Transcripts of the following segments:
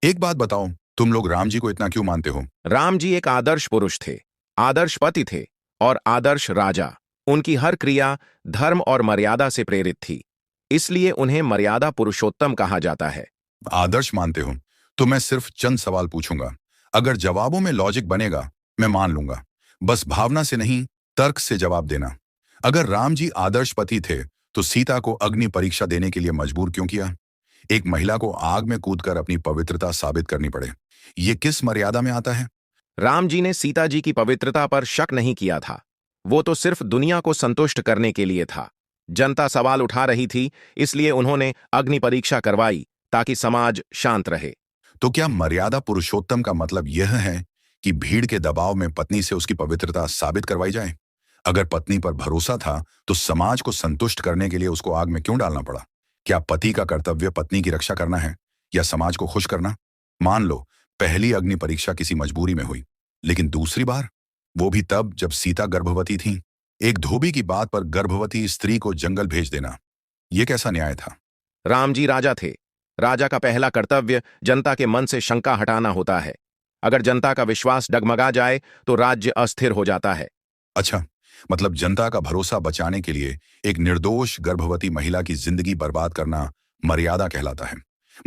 एक बात बताओ, तुम लोग राम जी को इतना क्यों मानते हो? राम जी एक आदर्श पुरुष थे, आदर्श पति थे और आदर्श राजा। उनकी हर क्रिया धर्म और मर्यादा से प्रेरित थी, इसलिए उन्हें मर्यादा पुरुषोत्तम कहा जाता है। आदर्श मानते हो तो मैं सिर्फ चंद सवाल पूछूंगा। अगर जवाबों में लॉजिक बनेगा, मैं मान लूंगा। बस भावना से नहीं, तर्क से जवाब देना। अगर राम जी आदर्श पति थे, तो सीता को अग्नि परीक्षा देने के लिए मजबूर क्यों किया? एक महिला को आग में कूदकर अपनी पवित्रता साबित करनी पड़े, ये किस मर्यादा में आता है? राम जी ने सीता जी की पवित्रता पर शक नहीं किया था। वो तो सिर्फ दुनिया को संतुष्ट करने के लिए था। जनता सवाल उठा रही थी, इसलिए उन्होंने अग्नि परीक्षा करवाई ताकि समाज शांत रहे। तो क्या मर्यादा पुरुषोत्तम का मतलब यह है कि भीड़ के दबाव में पत्नी से उसकी पवित्रता साबित करवाई जाए? अगर पत्नी पर भरोसा था, तो समाज को संतुष्ट करने के लिए उसको आग में क्यों डालना पड़ा? क्या पति का कर्तव्य पत्नी की रक्षा करना है या समाज को खुश करना? मान लो पहली अग्नि परीक्षा किसी मजबूरी में हुई, लेकिन दूसरी बार, वो भी तब जब सीता गर्भवती थी। एक धोबी की बात पर गर्भवती स्त्री को जंगल भेज देना, यह कैसा न्याय था? राम जी राजा थे। राजा का पहला कर्तव्य जनता के मन से शंका हटाना होता है। अगर जनता का विश्वास डगमगा जाए तो राज्य अस्थिर हो जाता है। अच्छा, मतलब जनता का भरोसा बचाने के लिए एक निर्दोष गर्भवती महिला की जिंदगी बर्बाद करना मर्यादा कहलाता है।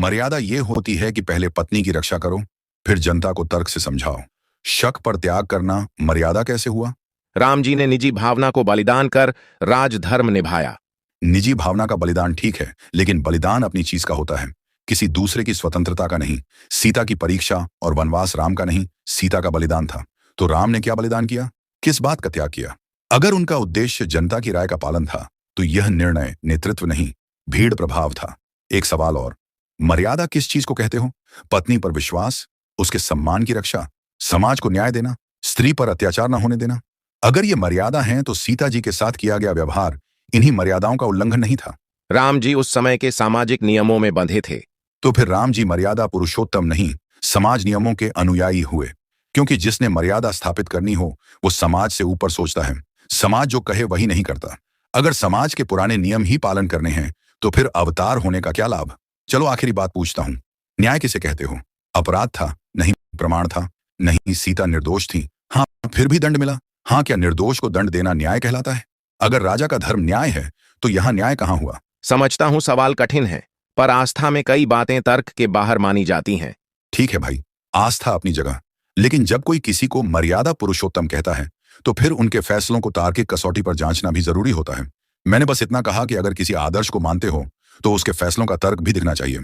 मर्यादा ये होती है कि पहले पत्नी की रक्षा करो, फिर जनता को तर्क से समझाओ। शक पर त्याग करना मर्यादा कैसे हुआ? राम जी ने निजी भावना को बलिदान कर राजधर्म निभाया। निजी भावना का बलिदान ठीक है, लेकिन बलिदान अपनी चीज का होता है, किसी दूसरे की स्वतंत्रता का नहीं। सीता की परीक्षा और वनवास राम का नहीं, सीता का बलिदान था। तो राम ने क्या बलिदान किया? किस बात का त्याग किया? अगर उनका उद्देश्य जनता की राय का पालन था, तो यह निर्णय नेतृत्व नहीं, भीड़ प्रभाव था। एक सवाल और, मर्यादा किस चीज को कहते हो? पत्नी पर विश्वास, उसके सम्मान की रक्षा, समाज को न्याय देना, स्त्री पर अत्याचार न होने देना। अगर ये मर्यादा है, तो सीता जी के साथ किया गया व्यवहार इन्हीं मर्यादाओं का उल्लंघन नहीं था? राम जी उस समय के सामाजिक नियमों में बंधे थे। तो फिर राम जी मर्यादा पुरुषोत्तम नहीं, समाज नियमों के अनुयायी हुए। क्योंकि जिसने मर्यादा स्थापित करनी हो, वो समाज से ऊपर सोचता है। समाज जो कहे वही नहीं करता। अगर समाज के पुराने नियम ही पालन करने हैं, तो फिर अवतार होने का क्या लाभ? चलो आखिरी बात पूछता हूं, न्याय किसे कहते हो? अपराध था? नहीं। प्रमाण था? नहीं। सीता निर्दोष थी? हाँ, फिर भी दंड मिला? हाँ, क्या निर्दोष को दंड देना न्याय कहलाता है? अगर राजा का धर्म न्याय है, तो यहाँ न्याय कहाँ हुआ? समझता हूं सवाल कठिन है, पर आस्था में कई बातें तर्क के बाहर मानी जाती हैं। ठीक है भाई, आस्था अपनी जगह, लेकिन जब कोई किसी को मर्यादा पुरुषोत्तम कहता है, तो फिर उनके फैसलों को तार्किक कसौटी पर जांचना भी जरूरी होता है। मैंने बस इतना कहा कि अगर किसी आदर्श को मानते हो, तो उसके फैसलों का तर्क भी दिखना चाहिए।